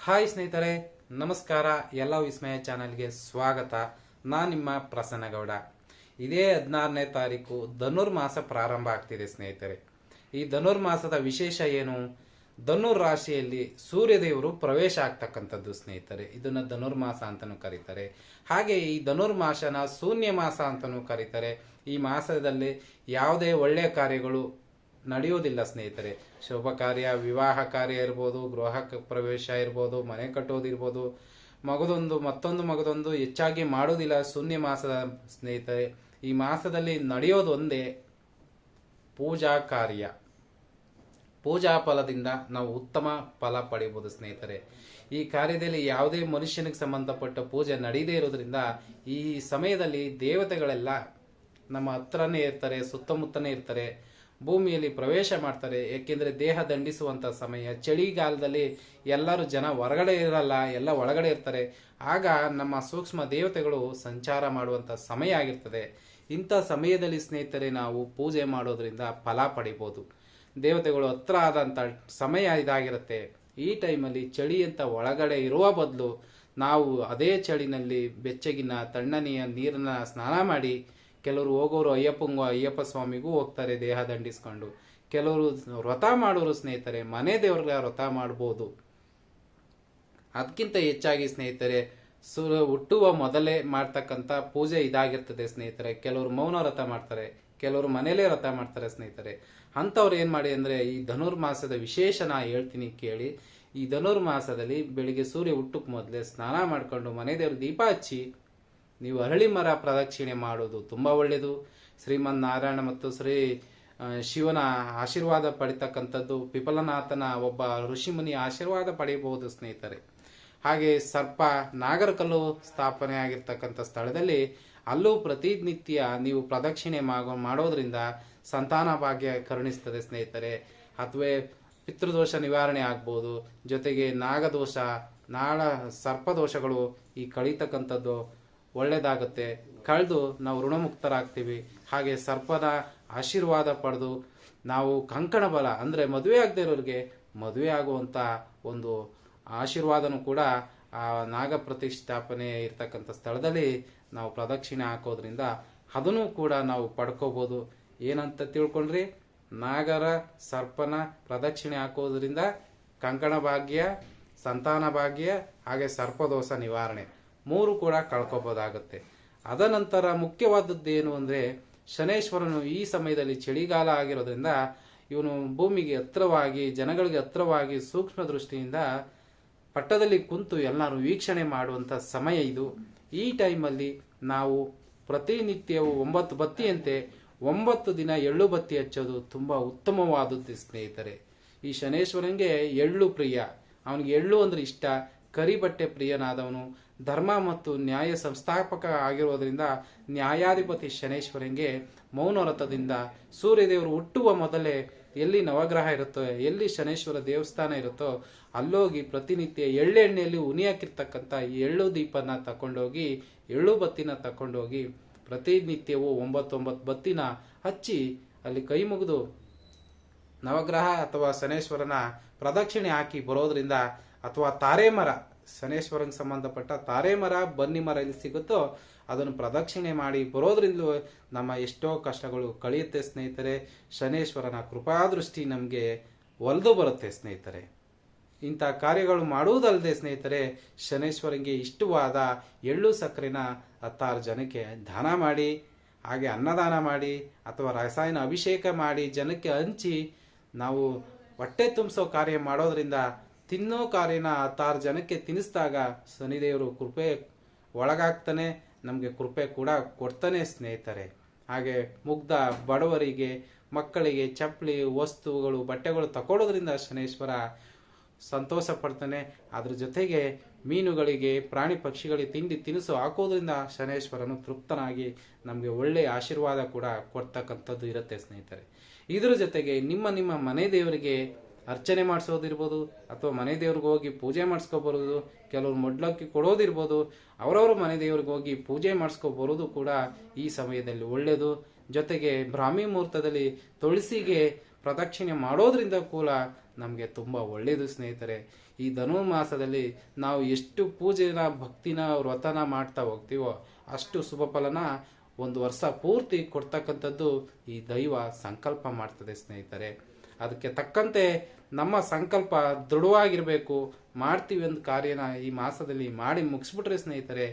Hi ಸ್ನೇಹಿತರೆ, ನಮಸ್ಕಾರ. ಎಲ್ಲ ವಿಸ್ಮಯ ಚಾನೆಲ್ಗೆ ಸ್ವಾಗತ. ನಾನು ನಿಮ್ಮ ಪ್ರಸನ್ನಗೌಡ. ಇದೇ 16ನೇ ತಾರೀಕು ಧನುರ್ಮಾಸ ಪ್ರಾರಂಭ ಆಗ್ತಿದೆ ಸ್ನೇಹಿತರೆ. ಈ ಧನುರ್ಮಾಸದ ವಿಶೇಷ ಏನು? ಧನುರ್ ರಾಶಿಯಲ್ಲಿ ಸೂರ್ಯದೇವರು ಪ್ರವೇಶ ಆಗ್ತಕ್ಕಂಥದ್ದು ಸ್ನೇಹಿತರೆ. ಇದನ್ನ ಧನುರ್ಮಾಸ ಅಂತಾನೂ ಕರೀತಾರೆ. ಹಾಗೆ ಈ ಧನುರ್ಮಾಸನ ಶೂನ್ಯ ಮಾಸ ಅಂತಾನೂ ಕರೀತಾರೆ. ಈ ಮಾಸದಲ್ಲಿ ಯಾವುದೇ ಒಳ್ಳೆಯ ಕಾರ್ಯಗಳು ನಡೆಯೋದಿಲ್ಲ ಸ್ನೇಹಿತರೆ. ಶುಭ ಕಾರ್ಯ, ವಿವಾಹ ಕಾರ್ಯ ಇರ್ಬೋದು, ಗೃಹ ಪ್ರವೇಶ ಇರ್ಬೋದು, ಮನೆ ಕಟ್ಟೋದಿರ್ಬೋದು, ಮತ್ತೊಂದು ಮಗದೊಂದು ಹೆಚ್ಚಾಗಿ ಮಾಡೋದಿಲ್ಲ ಶೂನ್ಯ ಮಾಸದ ಸ್ನೇಹಿತರೆ. ಈ ಮಾಸದಲ್ಲಿ ನಡೆಯೋದು ಒಂದೇ ಪೂಜಾ ಕಾರ್ಯ. ಪೂಜಾ ಫಲದಿಂದ ನಾವು ಉತ್ತಮ ಫಲ ಪಡೆಯಬಹುದು ಸ್ನೇಹಿತರೆ. ಈ ಕಾರ್ಯದಲ್ಲಿ ಯಾವುದೇ ಮನುಷ್ಯನಿಗೆ ಸಂಬಂಧಪಟ್ಟ ಪೂಜೆ ನಡೆಯದೇ ಇರೋದ್ರಿಂದ ಈ ಸಮಯದಲ್ಲಿ ದೇವತೆಗಳೆಲ್ಲ ನಮ್ಮ ಹತ್ರನೇ ಇರ್ತಾರೆ, ಸುತ್ತಮುತ್ತನೇ ಇರ್ತಾರೆ, ಭೂಮಿಯಲ್ಲಿ ಪ್ರವೇಶ ಮಾಡ್ತಾರೆ. ಏಕೆಂದರೆ ದೇಹ ದಂಡಿಸುವಂತ ಸಮಯ. ಚಳಿಗಾಲದಲ್ಲಿ ಎಲ್ಲರೂ ಜನ ಹೊರಗಡೆ ಇರಲ್ಲ, ಎಲ್ಲ ಒಳಗಡೆ ಇರ್ತಾರೆ. ಆಗ ನಮ್ಮ ಸೂಕ್ಷ್ಮ ದೇವತೆಗಳು ಸಂಚಾರ ಮಾಡುವಂತ ಸಮಯ ಆಗಿರ್ತದೆ. ಇಂಥ ಸಮಯದಲ್ಲಿ ಸ್ನೇಹಿತರೆ ನಾವು ಪೂಜೆ ಮಾಡೋದ್ರಿಂದ ಫಲ ಪಡಿಬಹುದು. ದೇವತೆಗಳು ಹತ್ರ ಆದಂತ ಸಮಯ ಇದಾಗಿರುತ್ತೆ. ಈ ಟೈಮಲ್ಲಿ ಚಳಿ ಅಂತ ಒಳಗಡೆ ಇರುವ ಬದಲು ನಾವು ಅದೇ ಚಳಿನಲ್ಲಿ ಬೆಚ್ಚಗಿನ ತಣ್ಣನೆಯ ನೀರನ್ನ ಸ್ನಾನ ಮಾಡಿ, ಕೆಲವರು ಹೋಗೋರು ಅಯ್ಯಪ್ಪ ಸ್ವಾಮಿಗೂ ಹೋಗ್ತಾರೆ ದೇಹ ದಂಡಿಸ್ಕೊಂಡು. ಕೆಲವರು ವ್ರತ ಮಾಡೋರು ಸ್ನೇಹಿತರೆ ಮನೆ ದೇವ್ರಿಗೆ ವ್ರತ ಮಾಡಬಹುದು. ಅದಕ್ಕಿಂತ ಹೆಚ್ಚಾಗಿ ಸ್ನೇಹಿತರೆ ಹುಟ್ಟುವ ಮೊದಲೇ ಮಾಡ್ತಕ್ಕಂಥ ಪೂಜೆ ಇದಾಗಿರ್ತದೆ ಸ್ನೇಹಿತರೆ. ಕೆಲವರು ಮೌನ ವ್ರತ ಮಾಡ್ತಾರೆ, ಕೆಲವರು ಮನೇಲೇ ವ್ರತ ಮಾಡ್ತಾರೆ ಸ್ನೇಹಿತರೆ. ಅಂಥವ್ರು ಏನ್ ಮಾಡಿ ಅಂದ್ರೆ ಈ ಧನುರ್ಮಾಸದ ವಿಶೇಷ ನಾ ಹೇಳ್ತೀನಿ ಕೇಳಿ. ಈ ಧನುರ್ಮಾಸದಲ್ಲಿ ಬೆಳಿಗ್ಗೆ ಸೂರ್ಯ ಹುಟ್ಟಕ್ಕೆ ಮೊದಲೇ ಸ್ನಾನ ಮಾಡ್ಕೊಂಡು ಮನೆ ದೇವ್ರ ದೀಪ ಹಚ್ಚಿ ನೀವು ಅರಳಿ ಮರ ಪ್ರದಕ್ಷಿಣೆ ಮಾಡೋದು ತುಂಬಾ ಒಳ್ಳೆಯದು. ಶ್ರೀಮನ್ ನಾರಾಯಣ ಮತ್ತು ಶ್ರೀ ಶಿವನ ಆಶೀರ್ವಾದ ಪಡಿತಕ್ಕಂಥದ್ದು, ಪಿಪಲನಾಥನ ಒಬ್ಬ ಋಷಿಮುನಿ ಆಶೀರ್ವಾದ ಪಡೆಯಬಹುದು ಸ್ನೇಹಿತರೆ. ಹಾಗೆ ಸರ್ಪ ನಾಗರಕಲ್ಲು ಸ್ಥಾಪನೆ ಆಗಿರ್ತಕ್ಕಂಥ ಸ್ಥಳದಲ್ಲಿ ಅಲ್ಲೂ ಪ್ರತಿನಿತ್ಯ ನೀವು ಪ್ರದಕ್ಷಿಣೆ ಮಾಡೋದ್ರಿಂದ ಸಂತಾನ ಭಾಗ್ಯ ಕರುಣಿಸ್ತದೆ ಸ್ನೇಹಿತರೆ. ಅಥವಾ ಪಿತೃದೋಷ ನಿವಾರಣೆ ಆಗ್ಬೋದು. ಜೊತೆಗೆ ನಾಗದೋಷ, ಸರ್ಪದೋಷಗಳು ಈ ಕಳೀತಕ್ಕಂಥದ್ದು ಒಳ್ಳೇದಾಗುತ್ತೆ. ಕಳೆದು ನಾವು ಋಣಮುಕ್ತರಾಗ್ತೀವಿ. ಹಾಗೆ ಸರ್ಪದ ಆಶೀರ್ವಾದ ಪಡೆದು ನಾವು ಕಂಕಣ ಬಲ ಅಂದ್ರೆ ಮದುವೆ ಆಗದೆ ಇರೋರಿಗೆ ಮದುವೆ ಆಗುವಂತ ಒಂದು ಆಶೀರ್ವಾದನೂ ಕೂಡ ಆ ನಾಗ ಪ್ರತಿಷ್ಠಾಪನೆ ಇರ್ತಕ್ಕಂಥ ಸ್ಥಳದಲ್ಲಿ ನಾವು ಪ್ರದಕ್ಷಿಣೆ ಹಾಕೋದ್ರಿಂದ ಅದನ್ನು ಕೂಡ ನಾವು ಪಡ್ಕೋಬಹುದು. ಏನಂತ ತಿಳ್ಕೊಂಡ್ರಿ? ನಾಗರ ಸರ್ಪನ ಪ್ರದಕ್ಷಿಣೆ ಹಾಕೋದ್ರಿಂದ ಕಂಕಣ ಭಾಗ್ಯ, ಸಂತಾನ ಭಾಗ್ಯ, ಹಾಗೆ ಸರ್ಪದೋಷ ನಿವಾರಣೆ ಮೂರು ಕೂಡ ಕಳ್ಕೋಬಹುದಾಗುತ್ತೆ. ಅದನಂತರ ಮುಖ್ಯವಾದದ್ದು ಏನು ಅಂದ್ರೆ ಶನೇಶ್ವರನು ಈ ಸಮಯದಲ್ಲಿ ಚಳಿಗಾಲ ಆಗಿರೋದ್ರಿಂದ ಇವನು ಭೂಮಿಗೆ ಹತ್ರವಾಗಿ, ಜನಗಳಿಗೆ ಹತ್ರವಾಗಿ ಸೂಕ್ಷ್ಮ ದೃಷ್ಟಿಯಿಂದ ಪಟ್ಟದಲ್ಲಿ ಕುಂತು ಎಲ್ಲರೂ ವೀಕ್ಷಣೆ ಮಾಡುವಂತ ಸಮಯ ಇದು. ಈ ಟೈಮಲ್ಲಿ ನಾವು ಪ್ರತಿನಿತ್ಯವೂ 9 ಬತ್ತಿಯಂತೆ 9 ದಿನ ಎಳ್ಳು ಬತ್ತಿ ಹಚ್ಚೋದು ತುಂಬಾ ಉತ್ತಮವಾದದ್ದು ಸ್ನೇಹಿತರೆ. ಈ ಶನೇಶ್ವರನಿಗೆ ಎಳ್ಳು ಪ್ರಿಯ. ಅವನಿಗೆ ಎಳ್ಳು ಅಂದ್ರೆ ಇಷ್ಟ. ಕರಿಬಟ್ಟೆ ಪ್ರಿಯನಾದವನು. ಧರ್ಮ ಮತ್ತು ನ್ಯಾಯ ಸಂಸ್ಥಾಪಕ ಆಗಿರೋದ್ರಿಂದ ನ್ಯಾಯಾಧಿಪತಿ ಶನೇಶ್ವರನಿಗೆ ಮೌನ ವ್ರತದಿಂದ ಸೂರ್ಯದೇವರು ಹುಟ್ಟುವ ಮೊದಲೇ ಎಲ್ಲಿ ನವಗ್ರಹ ಇರುತ್ತೋ, ಎಲ್ಲಿ ಶನೇಶ್ವರ ದೇವಸ್ಥಾನ ಇರುತ್ತೋ ಅಲ್ಲೋಗಿ ಪ್ರತಿನಿತ್ಯ ಎಳ್ಳೆಣ್ಣೆಯಲ್ಲಿ ಉನಿ ಹಾಕಿರ್ತಕ್ಕಂಥ ಎಳ್ಳು ದೀಪನ ತಕೊಂಡೋಗಿ, ಎಳ್ಳು ಬತ್ತಿನ ತಕೊಂಡೋಗಿ ಪ್ರತಿನಿತ್ಯವೂ 9 ಬತ್ತಿನ ಹಚ್ಚಿ ಅಲ್ಲಿ ಕೈ ಮುಗಿದು ನವಗ್ರಹ ಅಥವಾ ಶನೇಶ್ವರನ ಪ್ರದಕ್ಷಿಣೆ ಹಾಕಿ ಬರೋದ್ರಿಂದ, ಅಥವಾ ತಾರೆ ಮರ, ಶನೇಶ್ವರನಿಗೆ ಸಂಬಂಧಪಟ್ಟ ತಾರೆ ಮರ, ಬನ್ನಿ ಮರ ಎಲ್ಲಿ ಸಿಗುತ್ತೋ ಅದನ್ನು ಪ್ರದಕ್ಷಿಣೆ ಮಾಡಿ ಬರೋದ್ರಿಂದ ನಮ್ಮ ಎಷ್ಟೋ ಕಷ್ಟಗಳು ಕಳೆಯುತ್ತೆ ಸ್ನೇಹಿತರೆ. ಶನೇಶ್ವರನ ಕೃಪಾದೃಷ್ಟಿ ನಮಗೆ ಒಲಿದು ಬರುತ್ತೆ ಸ್ನೇಹಿತರೆ. ಇಂಥ ಕಾರ್ಯಗಳು ಮಾಡುವುದಲ್ಲದೆ ಸ್ನೇಹಿತರೆ ಶನೇಶ್ವರನಿಗೆ ಇಷ್ಟವಾದ ಎಳ್ಳು ಸಕ್ಕರೆನ 16 ಜನಕ್ಕೆ ದಾನ ಮಾಡಿ, ಹಾಗೆ ಅನ್ನದಾನ ಮಾಡಿ ಅಥವಾ ರಸಾಯನ ಅಭಿಷೇಕ ಮಾಡಿ ಜನಕ್ಕೆ ಹಂಚಿ ನಾವು ಹೊಟ್ಟೆ ತುಂಬಿಸೋ ಕಾರ್ಯ ಮಾಡೋದ್ರಿಂದ, ತಿನ್ನೋ ಕಾರ್ಯನ 16 ಜನಕ್ಕೆ ತಿನ್ನಿಸಿದಾಗ ಶನಿದೇವರು ಕೃಪೆ ಒಳಗಾಗ್ತಾನೆ, ನಮಗೆ ಕೃಪೆ ಕೂಡ ಕೊಡ್ತಾನೆ ಸ್ನೇಹಿತರೆ. ಹಾಗೆ ಮುಗ್ಧ ಬಡವರಿಗೆ, ಮಕ್ಕಳಿಗೆ ಚಪ್ಪಲಿ, ವಸ್ತುಗಳು, ಬಟ್ಟೆಗಳು ತಗೊಳ್ಳೋದ್ರಿಂದ ಶನೇಶ್ವರ ಸಂತೋಷ ಪಡ್ತಾನೆ. ಅದ್ರ ಜೊತೆಗೆ ಮೀನುಗಳಿಗೆ, ಪ್ರಾಣಿ ಪಕ್ಷಿಗಳಿಗೆ ತಿಂಡಿ ತಿನಿಸು ಹಾಕೋದ್ರಿಂದ ಶನೇಶ್ವರನು ತೃಪ್ತನಾಗಿ ನಮಗೆ ಒಳ್ಳೆಯ ಆಶೀರ್ವಾದ ಕೂಡ ಕೊಡ್ತಕ್ಕಂಥದ್ದು ಇರುತ್ತೆ ಸ್ನೇಹಿತರೆ. ಇದ್ರ ಜೊತೆಗೆ ನಿಮ್ಮ ಮನೆ ದೇವರಿಗೆ ಅರ್ಚನೆ ಮಾಡಿಸೋದಿರ್ಬೋದು, ಅಥವಾ ಮನೆ ದೇವ್ರಿಗೆ ಹೋಗಿ ಪೂಜೆ ಮಾಡಿಸ್ಕೊಬರೋದು, ಕೆಲವರು ಮೊಡ್ಲಕ್ಕಿ ಕೊಡೋದಿರ್ಬೋದು, ಅವರವ್ರ ಮನೆ ದೇವ್ರಿಗೆ ಹೋಗಿ ಪೂಜೆ ಮಾಡಿಸ್ಕೊಬರೋದು ಕೂಡ ಈ ಸಮಯದಲ್ಲಿ ಒಳ್ಳೆಯದು. ಜೊತೆಗೆ ಬ್ರಾಹ್ಮಿ ಮುಹೂರ್ತದಲ್ಲಿ ತುಳಸಿಗೆ ಪ್ರದಕ್ಷಿಣೆ ಮಾಡೋದ್ರಿಂದ ಕೂಡ ನಮಗೆ ತುಂಬ ಒಳ್ಳೆಯದು ಸ್ನೇಹಿತರೆ. ಈ ಧನುರ್ಮಾಸದಲ್ಲಿ ನಾವು ಎಷ್ಟು ಪೂಜೆನ ಭಕ್ತಿನ ವ್ರತನ ಮಾಡ್ತಾ ಹೋಗ್ತೀವೋ ಅಷ್ಟು ಶುಭ ಫಲನ ಒಂದು ವರ್ಷ ಪೂರ್ತಿ ಕೊಡ್ತಕ್ಕಂಥದ್ದು ಈ ದೈವ ಸಂಕಲ್ಪ ಮಾಡ್ತದೆ ಸ್ನೇಹಿತರೆ. ಅದಕ್ಕೆ ತಕ್ಕಂತೆ ನಮ್ಮ ಸಂಕಲ್ಪ ದೃಢವಾಗಿರಬೇಕು. ಮಾಡ್ತೀವಿ ಒಂದು ಕಾರ್ಯನ ಈ ಮಾಸದಲ್ಲಿ ಮಾಡಿ ಮುಗಿಸ್ಬಿಟ್ರೆ ಸ್ನೇಹಿತರೆ,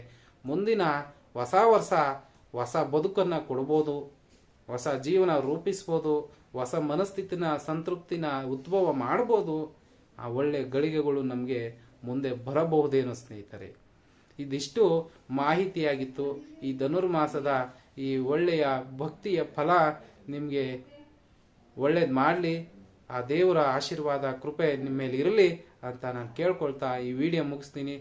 ಮುಂದಿನ ಹೊಸ ವರ್ಷ ಹೊಸ ಬದುಕನ್ನು ಕೊಡ್ಬೋದು, ಹೊಸ ಜೀವನ ರೂಪಿಸ್ಬೋದು, ಹೊಸ ಮನಸ್ಥಿತಿನ ಸಂತೃಪ್ತಿನ ಉದ್ಭವ ಮಾಡ್ಬೋದು. ಆ ಒಳ್ಳೆ ಗಳಿಗೆಗಳು ನಮಗೆ ಮುಂದೆ ಬರಬಹುದೇನೋ ಸ್ನೇಹಿತರೆ. ಇದಿಷ್ಟು ಮಾಹಿತಿಯಾಗಿತ್ತು. ಈ ಧನುರ್ಮಾಸದ ಈ ಒಳ್ಳೆಯ ಭಕ್ತಿಯ ಫಲ ನಿಮಗೆ ಒಳ್ಳೇದು ಮಾಡಲಿ, ಆ ದೇವರ ಆಶೀರ್ವಾದ ಕೃಪೆ ನಿಮ್ಮ ಮೇಲೆ ಇರಲಿ ಅಂತ ನಾನು ಕೇಳ್ಕೊಳ್ತಾ ಈ ವಿಡಿಯೋ ಮುಗಿಸ್ತೀನಿ.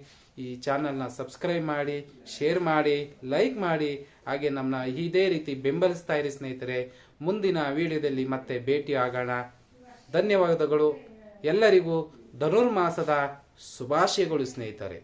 ಈ ಚಾನಲ್ನ ಸಬ್ಸ್ಕ್ರೈಬ್ ಮಾಡಿ, ಶೇರ್ ಮಾಡಿ, ಲೈಕ್ ಮಾಡಿ, ಹಾಗೆ ನಮ್ಮನ್ನ ಇದೇ ರೀತಿ ಬೆಂಬಲಿಸ್ತಾ ಇರಿ ಸ್ನೇಹಿತರೆ. ಮುಂದಿನ ವಿಡಿಯೋದಲ್ಲಿ ಮತ್ತೆ ಭೇಟಿ ಆಗೋಣ. ಧನ್ಯವಾದಗಳು. ಎಲ್ಲರಿಗೂ ಧನುರ್ಮಾಸದ ಶುಭಾಶಯಗಳು ಸ್ನೇಹಿತರೆ.